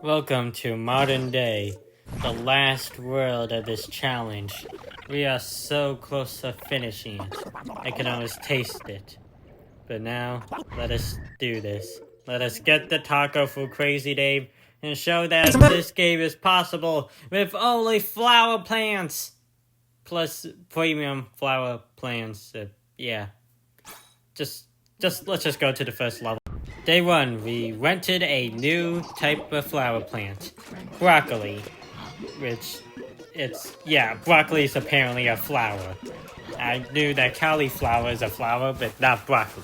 Welcome to modern day, the last world of this challenge. We are so close to finishing it. I can almost taste it. But now, let us do this. Let us get the taco for Crazy Dave and show that this game is possible with only flower plants. Plus premium flower plants. Yeah. Let's just go to the first level. Day 1, we rented a new type of flower plant. Broccoli. Broccoli is apparently a flower. I knew that cauliflower is a flower, but not broccoli.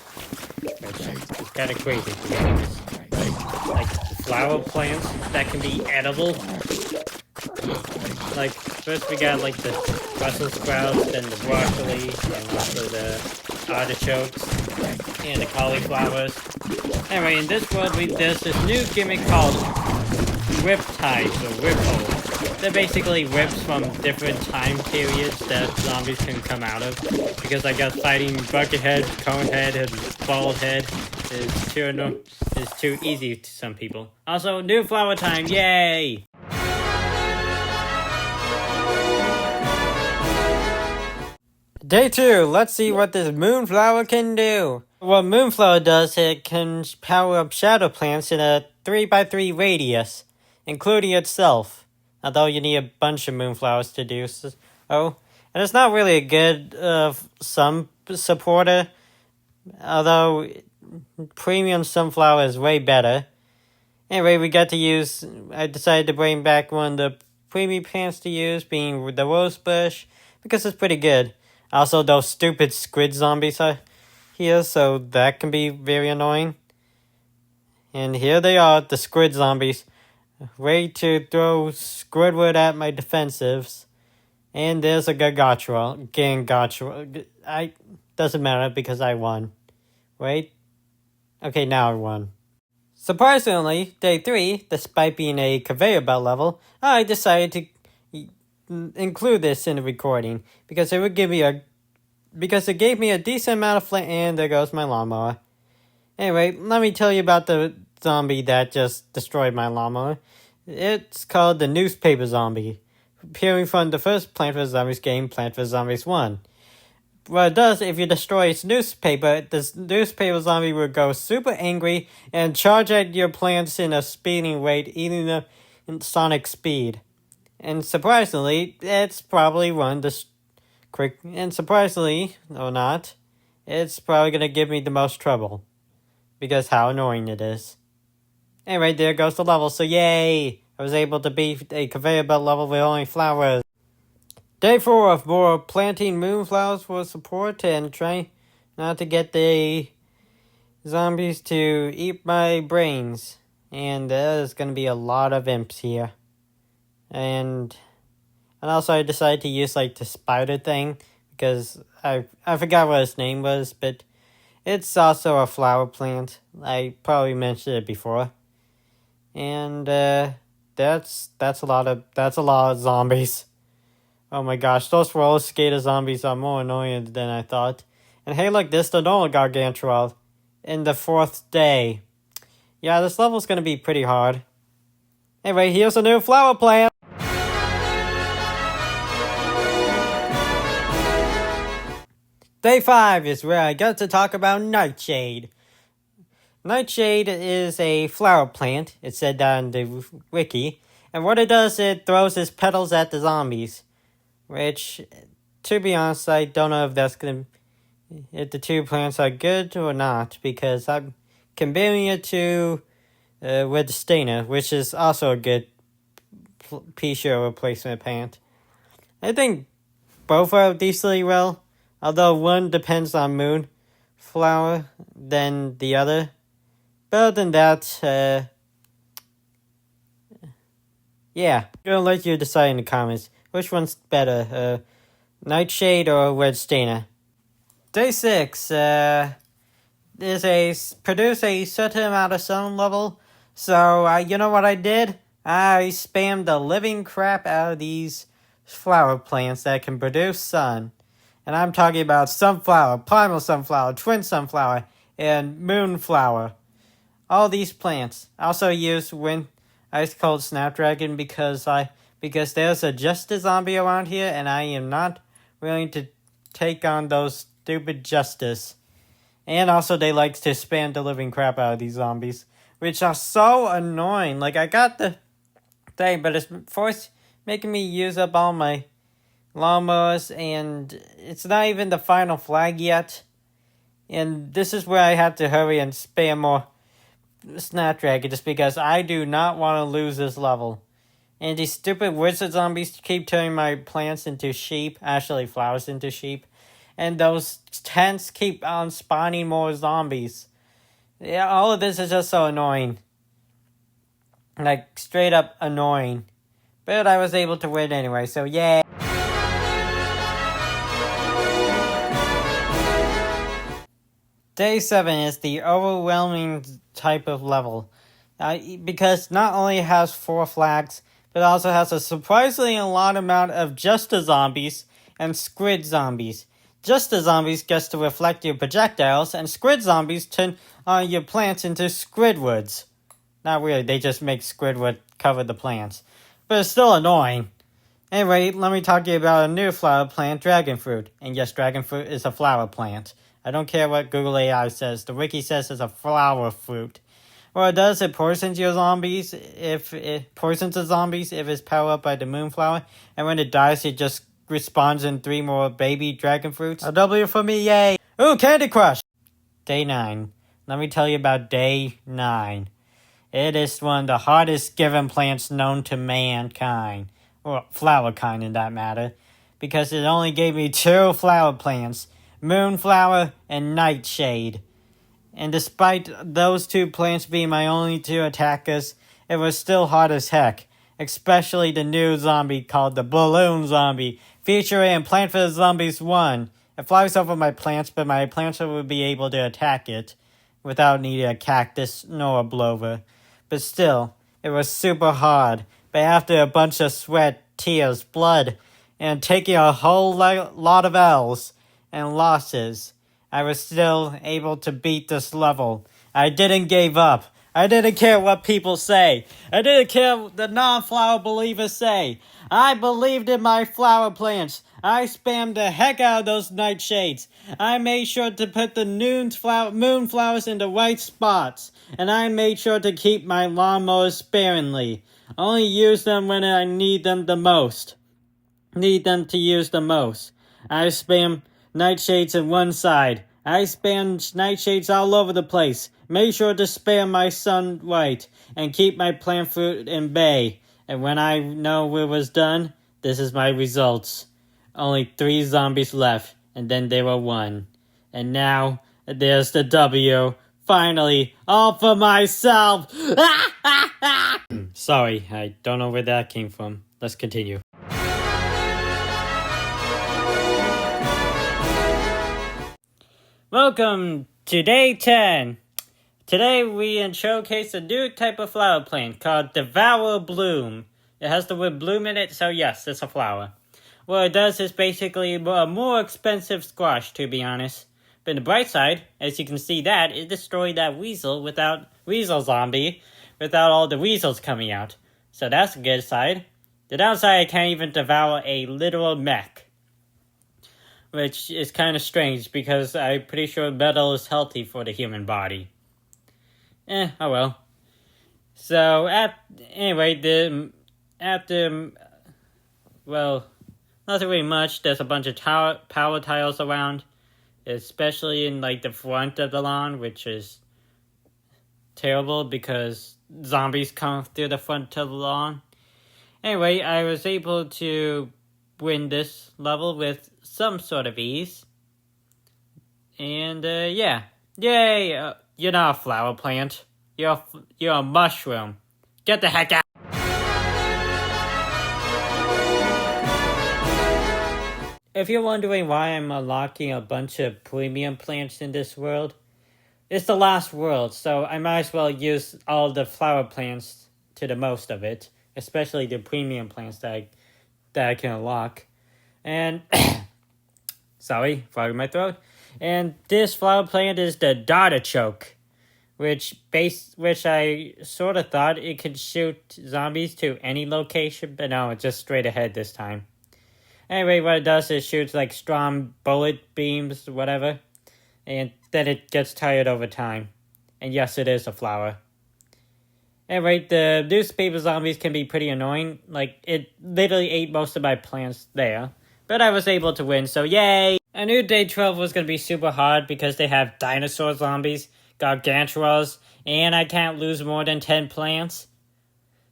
Which is kind of crazy, to be honest. Like, flower plants that can be edible. Like, first we got, like, the Brussels sprouts, then the broccoli, and also the artichokes, and the cauliflowers. Anyway, in this world, there's this new gimmick called riptides, or ripholes. They're basically rips from different time periods that zombies can come out of. Because I guess fighting Buckethead, Conehead, and Baldhead is too easy to some people. Also, new flower time, yay! Day 2, let's see what this moonflower can do. What moonflower does, it can power up shadow plants in a 3x3 radius, including itself. Although you need a bunch of moonflowers to do so. And it's not really a good sun supporter, although premium sunflower is way better. Anyway, I decided to bring back one of the premium plants to use, being the rose bush, because it's pretty good. Also, those stupid squid zombies are here, so that can be very annoying. And here they are, the squid zombies, ready to throw Squidward at my defensives. And there's a Gargoyle. Doesn't matter because I won. Right? Okay, now I won. Surprisingly, day 3, despite being a conveyor belt level, I decided to include this in the recording because it gave me a decent amount of flint, and there goes my lawnmower. Anyway, let me tell you about the zombie that just destroyed my lawnmower. It's called the newspaper zombie, appearing from the first Plant vs. Zombies game, Plant vs. Zombies 1. What it does, if you destroy its newspaper, this newspaper zombie will go super angry and charge at your plants in a speeding rate, eating them in sonic speed. And surprisingly, it's probably surprisingly, or not, it's probably going to give me the most trouble. Because how annoying it is. Anyway, there goes the level, so yay! I was able to beat a conveyor belt level with only flowers. Day 4 of more planting moonflowers for support and trying not to get the zombies to eat my brains. And there's going to be a lot of imps here. And also I decided to use like the spider thing because I forgot what its name was, but it's also a flower plant. I probably mentioned it before. And that's a lot of zombies. Oh my gosh, those roller skater zombies are more annoying than I thought. And hey, look, this is the normal Gargantuan in the 4th day. Yeah, this level's gonna be pretty hard. Anyway, here's a new flower plant. Day 5 is where I get to talk about Nightshade. Nightshade is a flower plant, it said that in the wiki, and what it does, it throws its petals at the zombies. Which, to be honest, I don't know if the two plants are good or not, because I'm comparing it to Red Stainer, which is also a good P-shirt replacement plant. I think both are decently well. Although one depends on moonflower than the other. But other than that, yeah. I'm gonna let you decide in the comments which one's better, Nightshade or Red Stainer. Day 6, produce a certain amount of sun level. So, you know what I did? I spammed the living crap out of these flower plants that can produce sun. And I'm talking about sunflower, primal sunflower, twin sunflower, and moonflower. All these plants. I Ice Cold Snapdragon because there's a Justice zombie around here, and I am not willing to take on those stupid Justice. And also, they like to spam the living crap out of these zombies, which are so annoying. Like, I got the thing, but it's making me use up all my lawnmowers, and it's not even the final flag yet. And this is where I have to hurry and spam more Snapdragon, just because I do not want to lose this level. And these stupid wizard zombies keep turning my plants into sheep, actually flowers into sheep. And those tents keep on spawning more zombies. Yeah, all of this is just so annoying. Like, straight up annoying. But I was able to win anyway, so yay! Day 7 is the overwhelming type of level. Because not only it has 4 flags, but it also has a surprisingly a lot amount of Justice zombies and Squid zombies. Justice zombies gets to reflect your projectiles, and Squid zombies turn your plants into Squidwards. Not really, they just make Squidward cover the plants. But it's still annoying. Anyway, let me talk to you about a new flower plant, dragon fruit. And yes, dragon fruit is a flower plant. I don't care what Google AI says. The wiki says it's a flower fruit. Well, it does. It poisons your zombies if it's powered up by the moonflower. And when it dies, it just respawns in 3 more baby dragon fruits. A W for me, yay! Ooh, Candy Crush! Day 9. Let me tell you about Day 9. It is one of the hardest given plants known to mankind. Or flower kind, in that matter. Because it only gave me 2 flower plants. Moonflower and Nightshade. And despite those 2 plants being my only 2 attackers, it was still hard as heck. Especially the new zombie called the Balloon Zombie, featuring Plant for the Zombies 1. It flies over my plants, but my plants would be able to attack it without needing a cactus nor a blower. But still, it was super hard. But after a bunch of sweat, tears, blood, and taking a whole lot of L's and losses, I was still able to beat this level. I didn't give up. I didn't care what people say. I didn't care what the non-flower believers say. I believed in my flower plants. I spammed the heck out of those nightshades. I made sure to put the moonflowers in the right spots. And I made sure to keep my lawnmowers sparingly. Only use them when I need them the most. Need them to use the most. I spam nightshades on one side. I spam nightshades all over the place. Make sure to spam my sun right and keep my plant fruit in bay. And when I know it was done, this is my results. Only 3 zombies left, and then they were 1. And now, there's the W. Finally, all for myself! Sorry, I don't know where that came from. Let's continue. Welcome to Day 10. Today we showcase a new type of flower plant called Devour Bloom. It has the word bloom in it, so yes, it's a flower. What it does is basically a more expensive squash, to be honest. But on the bright side, as you can see it destroyed that weasel zombie without all the weasels coming out. So that's a good side. The downside, I can't even devour a literal mech. Which is kind of strange because I'm pretty sure metal is healthy for the human body. Oh well. So, nothing really much. There's a bunch of power tiles around. Especially in, the front of the lawn, which is terrible because zombies come through the front of the lawn. Anyway, I was able to win this level with some sort of ease. And, yeah. Yay! You're not a flower plant. You're a mushroom. Get the heck out! If you're wondering why I'm unlocking a bunch of premium plants in this world, it's the last world, so I might as well use all the flower plants to the most of it, especially the premium plants that I can unlock. And, sorry, frog in my throat. And this flower plant is the Dartichoke, which I sort of thought it could shoot zombies to any location, but no, it's just straight ahead this time. Anyway, what it does is shoots like strong bullet beams, whatever, and then it gets tired over time. And yes, it is a flower. Anyway, the newspaper zombies can be pretty annoying. Like, it literally ate most of my plants there. But I was able to win, so yay! I knew day 12 was going to be super hard because they have dinosaur zombies, gargantuas, and I can't lose more than 10 plants.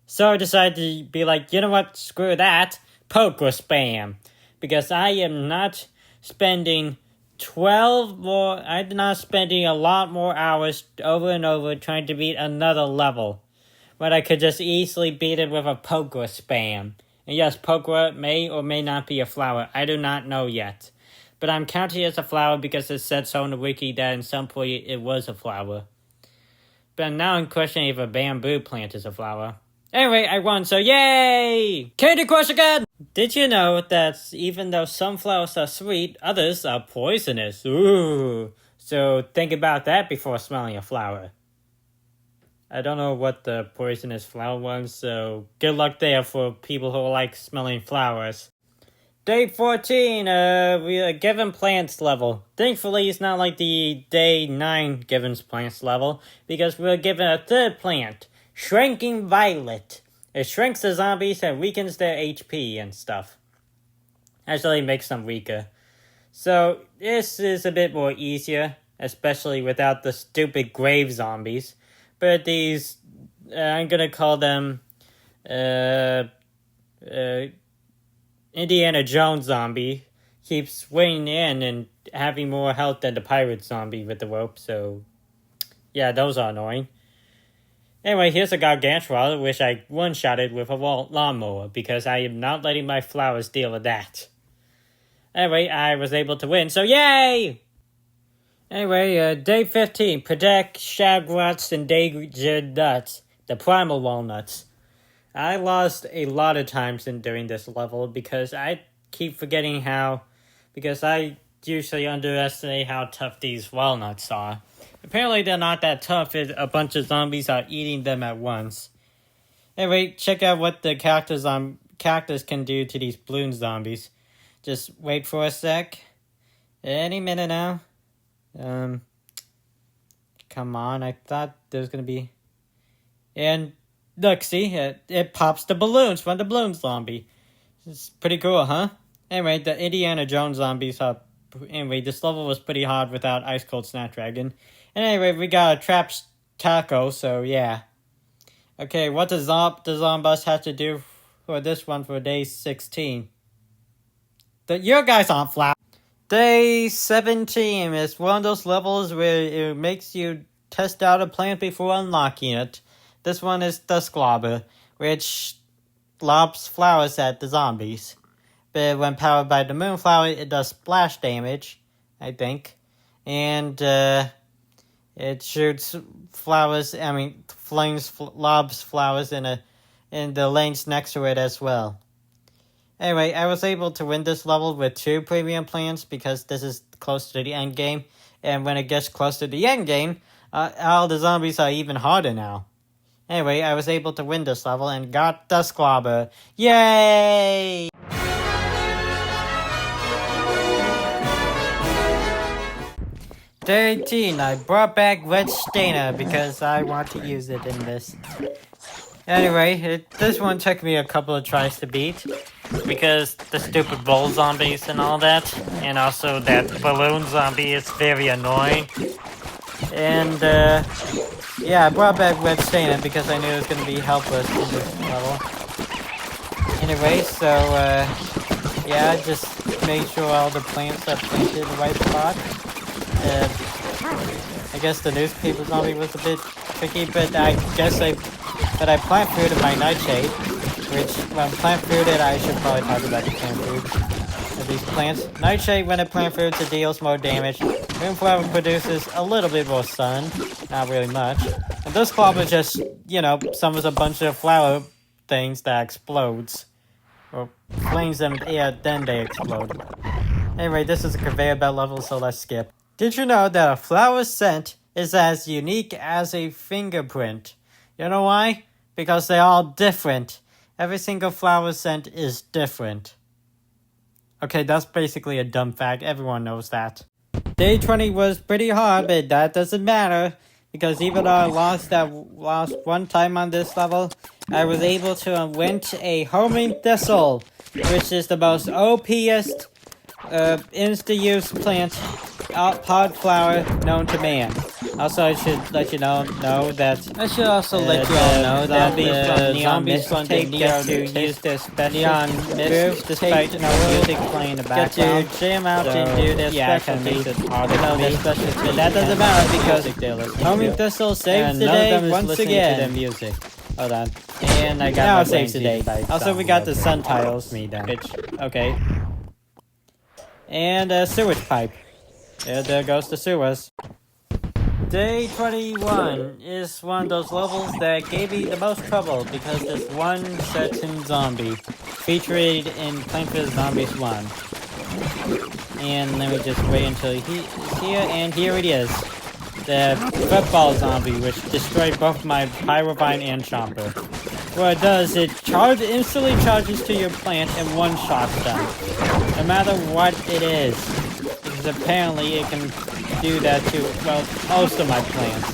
So I decided to be like, you know what, screw that, poker spam. Because I'm not spending a lot more hours over and over trying to beat another level. When I could just easily beat it with a poker spam. And yes, poker may or may not be a flower, I do not know yet. But I'm counting it as a flower because it said so in the wiki that in some point it was a flower. But now I'm questioning if a bamboo plant is a flower. Anyway, I won, so yay! Candy Crush again! Did you know that even though some flowers are sweet, others are poisonous? Ooh! So think about that before smelling a flower. I don't know what the poisonous flower was, so good luck there for people who like smelling flowers. Day 14, we are given plants level. Thankfully, it's not like the day 9 given plants level, because we were given a third plant, Shrinking Violet. It shrinks the zombies and weakens their HP and stuff. Actually makes them weaker. So, this is a bit more easier, especially without the stupid grave zombies. But these, I'm gonna call them, Indiana Jones zombie keeps swinging in and having more health than the pirate zombie with the rope, so yeah, those are annoying. Anyway, here's a gargantua, which I one-shotted with a lawnmower, because I am not letting my flowers deal with that. Anyway, I was able to win, so yay! Anyway, day 15, protect shagruts and endangered nuts, the primal walnuts. I lost a lot of times during this level because I keep forgetting because I usually underestimate how tough these walnuts are. Apparently they're not that tough if a bunch of zombies are eating them at once. Anyway, check out what the cactus can do to these balloon zombies. Just wait for a sec. Any minute now. Come on, I thought there was gonna be... And... Look, see? It pops the balloons from the balloon zombie. It's pretty cool, huh? Anyway, the Indiana Jones zombies are... Anyway, this level was pretty hard without Ice Cold Snapdragon. And anyway, we got a trapped taco, so yeah. Okay, what does the Zombus have to do for this one for day 16? Your guys aren't flat. Day 17 is one of those levels where it makes you test out a plant before unlocking it. This one is Dusklobber, which lobs flowers at the zombies. But when powered by the Moonflower, it does splash damage, I think. And it shoots flowers, lobs flowers in the lanes next to it as well. Anyway, I was able to win this level with 2 premium plants because this is close to the end game. And when it gets close to the end game, all the zombies are even harder now. Anyway, I was able to win this level and got Dusklobber. Yay! Day 18, I brought back Red Stainer because I want to use it in this. Anyway, this one took me a couple of tries to beat because the stupid bull zombies and all that, and also that balloon zombie is very annoying. And yeah, I brought back Red Stainer because I knew it was going to be helpless in this level. Anyway, so yeah, I just made sure all the plants are planted in the right spot. I guess the newspaper zombie was a bit tricky, but I plant fooded my nightshade, which when plant fooded, I should probably talk about the plant food of these plants. Nightshade, when it plant foods, it deals more damage. Moonflower produces a little bit more sun, not really much. And this club is just, summons a bunch of flower things that explodes. Or flames them in the air, then they explode. Anyway, this is a conveyor belt level, so let's skip. Did you know that a flower scent is as unique as a fingerprint. You know why? Because they're all different. Every single flower scent is different. Okay, that's basically a dumb fact. Everyone knows that. Day 20 was pretty hard, but that doesn't matter. Because even though I lost one time on this level, I was able to win a homing thistle, which is the most OP'est insta-use plant pod flower known to man. Also, I should let you know that I should also let you all know that the zombies from tape the get Neon to use their special Neon mist despite no music playing in the background. Get to jam out So, and do their yeah, specialties. it's harder to their me. specialties. But that doesn't matter because Homing homing thistle saves and the none of day them is once listening again. to their music. Hold on. And I got Now my it saves the brain day. eaten by Also, we zombie got the over. sun tiles. Me then. Which, okay. And a sewage pipe. There goes the sewers. Day 21 is one of those levels that gave me the most trouble because there's one certain zombie featured in Plants vs. Zombies 1. And let me just wait until he is here, and here it is. The football zombie, which destroyed both my Pyrovine and Chomper. What it does, it instantly charges to your plant and one-shots them. No matter what it is. Because apparently it can do that to, well, most of my plants.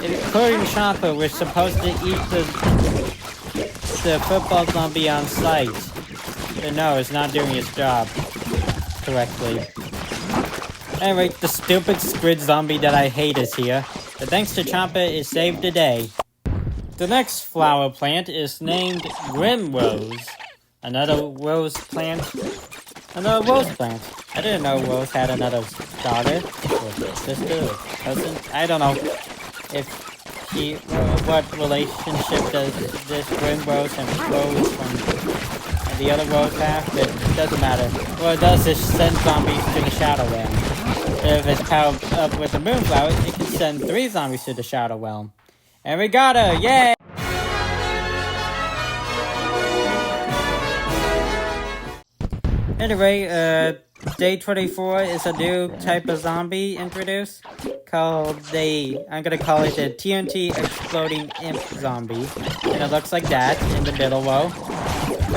Including Chomper, which is supposed to eat the football zombie on sight. But no, it's not doing its job correctly. Anyway, the stupid squid zombie that I hate is here. But thanks to Chomper, it saved the day. The next flower plant is named Grimrose. Another rose plant. Another rose plant. I didn't know Rose had another daughter, or sister, or cousin. I don't know if she, what relationship does this Grimrose and Rose from the other Rose have, but it doesn't matter. What it does is send zombies to the Shadow Realm. If it's powered up with the Moonflower, it can send 3 zombies to the Shadow Realm. And we got her! Yay! Anyway, day 24 is a new type of zombie introduced called I'm gonna call it the TNT Exploding Imp Zombie. And it looks like that in the middle row.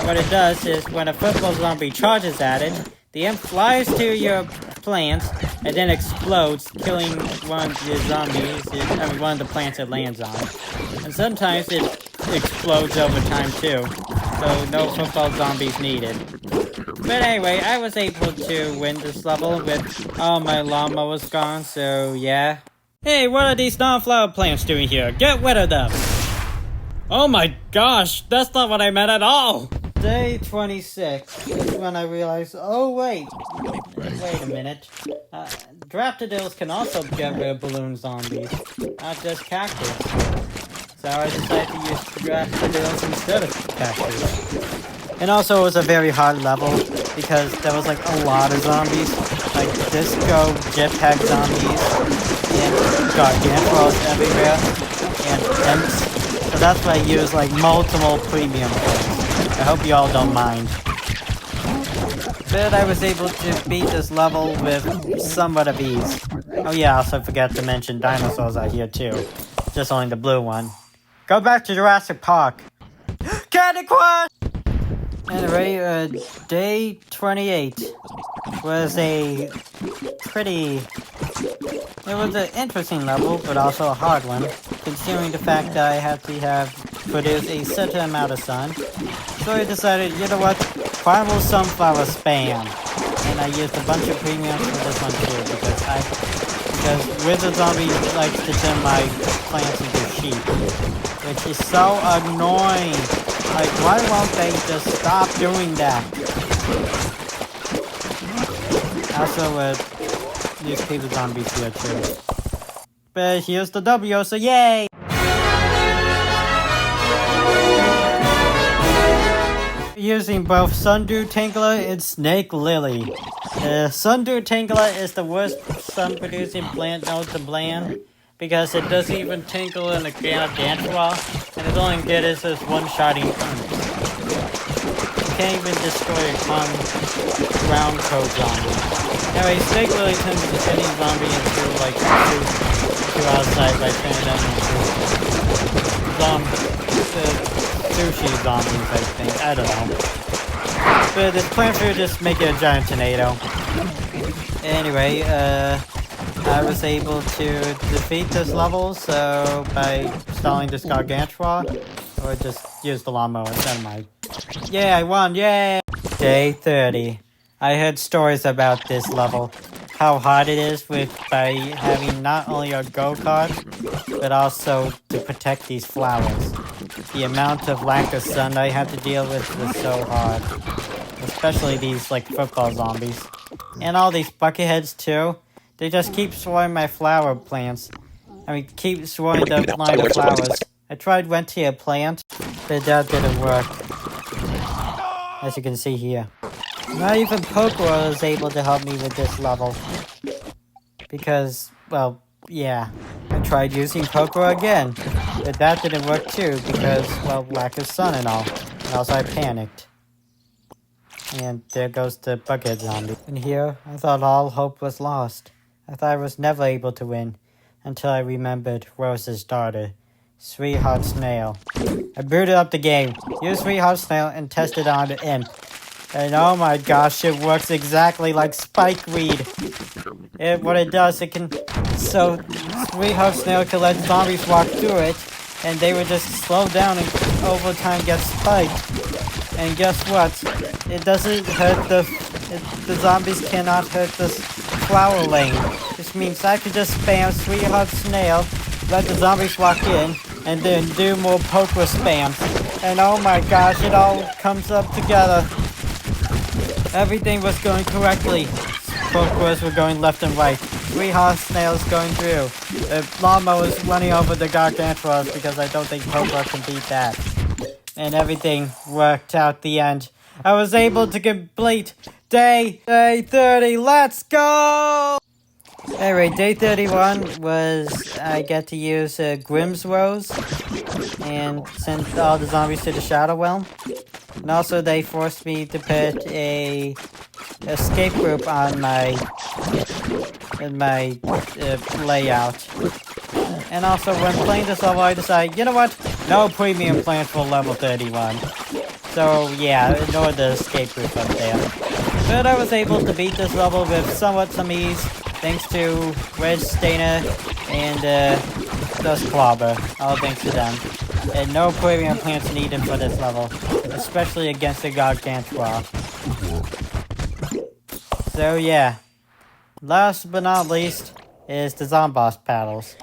What it does is when a football zombie charges at it, the imp flies to your plant and then explodes, killing one of the zombies, one of the plants it lands on. And sometimes it explodes over time too, so no football zombies needed. But anyway, I was able to win this level with all my lawnmowers gone, so yeah. Hey, what are these non-flower plants doing here? Get rid of them! Oh my gosh, that's not what I meant at all! Day 26 is when I realized, oh wait a minute. Draftadeels can also get rid of balloon zombies, not just cactus. So I decided to use Draftadeels instead of cactus. And also it was a very hard level because there was like a lot of zombies, like disco jetpack zombies, and gargantuars everywhere, and imps. So that's why I used like multiple premium things. I hope you all don't mind. But I was able to beat this level with somewhat of ease. Oh yeah, I also forgot to mention dinosaurs are here too. Just only the blue one. Go back to Jurassic Park. Candy Crush! Anyway, day 28 was a pretty... It was an interesting level, but also a hard one, considering the fact that I had to produce a certain amount of sun. So I decided, you know what, Primal Sunflower Spam. And I used a bunch of premiums for this one too, because Wizard Zombie likes to turn my plants into sheep, which is so annoying. Like, why won't they just stop doing that? Also, these people zombies here too. But here's the W, so yay! Using both Sundew Tingler and Snake Lily. The Sundew Tingler is the worst sun-producing plant known to man because it doesn't even tinkle in a gargantua, and its only good is this one-shotting imps. You can't even destroy a ground code zombie. Anyway, Snake Lily turns any zombie into like soup. two outside by turning them into sushi zombies, I think. I don't know. But this plant food just make it a giant tornado. Anyway, I was able to defeat this level, so by stalling this gargantua, or just use the lawnmower, never mind. Yeah, I won, yay! Day 30. I heard stories about this level. How hard it is by having not only a go-kart, but also to protect these flowers. The amount of lack of sun I had to deal with was so hard. Especially these, like, football zombies. And all these bucketheads, too. They just keep swarming my flower plants. I mean, keep swarming the line of flowers. I tried renting a plant, but that didn't work. As you can see here. Not even Pokemon was able to help me with this level. Because, well, yeah. I tried using Pokemon again. But that didn't work too, because, well, lack of sun and all. And also I panicked. And there goes the bucket zombie. And here, I thought all hope was lost. I thought I was never able to win. Until I remembered Rose's daughter, Sweetheart Snail. I booted up the game, used Sweetheart Snail, and tested on the imp. And oh my gosh, it works exactly like Spikeweed. What it does, it can... So, Sweetheart Snail can let zombies walk through it, and they would just slow down and over time get spiked. And guess what? It doesn't hurt the zombies cannot hurt this flower lane. Which means I could just spam Sweetheart Snail, let the zombies walk in, and then do more poker spams. And oh my gosh, it all comes up together. Everything was going correctly. Pokers were going left and right. Sweetheart Snails going through. The lawnmower was running over the gargantuas because I don't think Poker can beat that. And everything worked out the end. I was able to complete day 30. Let's go! Anyway, day 31 was I get to use Grimm's Rose and send all the zombies to the Shadow Realm. And also they forced me to put a escape group on my layout. And also when playing this level I decided, you know what? No premium plan for level 31. So yeah, ignore the escape group up there. But I was able to beat this level with somewhat some ease, thanks to Red Stainer and Dust Clobber. All thanks to them. And no premium plants needed for this level, especially against the Gargantua. So yeah, last but not least is the Zomboss battles.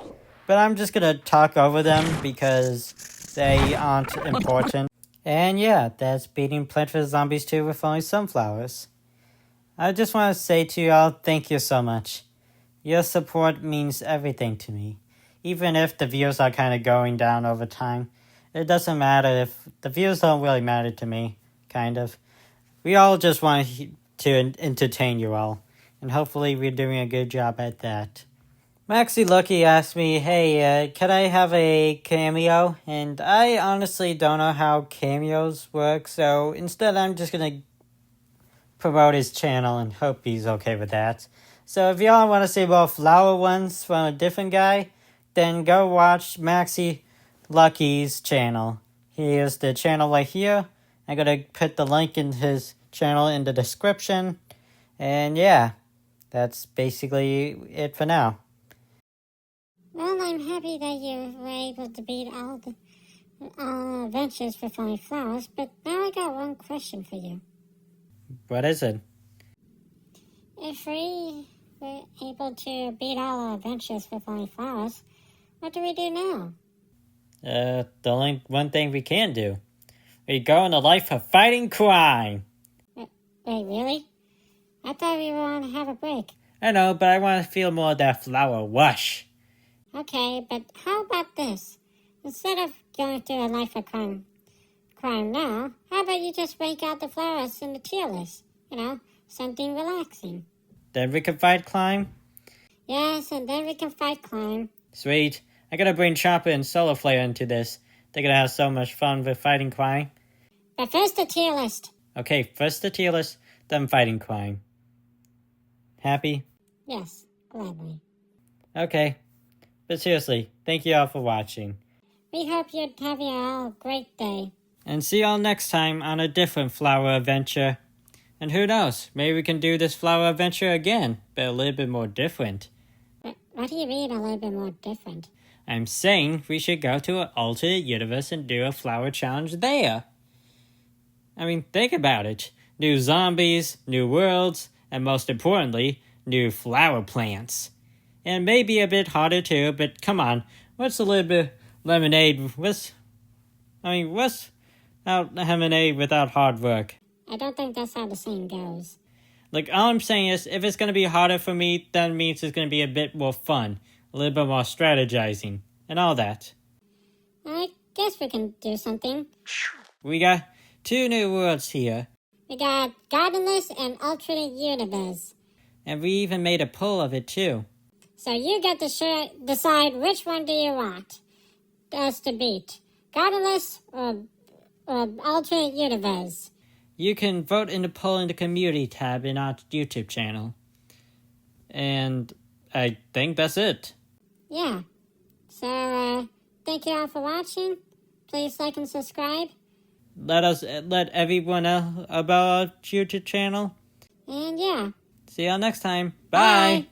But I'm just gonna talk over them because they aren't important. And yeah, that's beating Plant vs. Zombies 2 with only sunflowers. I just want to say to y'all, thank you so much. Your support means everything to me. Even if the views are kind of going down over time. It doesn't matter if the views don't really matter to me, kind of. We all just want to entertain you all. And hopefully we're doing a good job at that. Maxie Lucky asked me, hey, can I have a cameo? And I honestly don't know how cameos work, so instead I'm just gonna promote his channel and hope he's okay with that. So if y'all want to see more flower ones from a different guy, then go watch Maxie Lucky's channel. Here's the channel right here. I'm gonna put the link in his channel in the description. And yeah, that's basically it for now. Well, I'm happy that you were able to beat all the adventures for Flying Flowers, but now I got one question for you. What is it? If we were able to beat all our adventures for Flying Flowers, what do we do now? The only one thing we can do. We go on the life of fighting crime. Wait, really? I thought we were going to have a break. I know, but I want to feel more of that flower rush. Okay, but how about this? Instead of going through a life of crime now, how about you just break out the flowers in the tier list? You know, something relaxing. Then we can fight crime? Yes, and then we can fight crime. Sweet. I gotta bring Chopper and Solar Flare into this. They're gonna have so much fun with fighting crime. But first the tier list. Okay, first the tier list, then fighting crime. Happy? Yes, gladly. Okay. But seriously, thank you all for watching. We hope you're having a great day. And see y'all next time on a different flower adventure. And who knows, maybe we can do this flower adventure again, but a little bit more different. What do you mean a little bit more different? I'm saying we should go to an alternate universe and do a flower challenge there. I mean, think about it. New zombies, new worlds, and most importantly, new flower plants. And maybe a bit harder too, but come on, what's a little bit lemonade? What's out lemonade without hard work? I don't think that's how the saying goes. Like, all I'm saying is, if it's going to be harder for me, that means it's going to be a bit more fun. A little bit more strategizing. And all that. I guess we can do something. We got 2 new worlds here. We got Gardenless and Alternate Universe. And we even made a poll of it, too. So you get to decide which one do you want us to beat. Gardenless or Alternate Universe. You can vote in the poll in the community tab in our YouTube channel. And I think that's it. Yeah. So, thank you all for watching. Please like and subscribe. Let everyone else about our YouTube channel. And yeah. See y'all next time. Bye.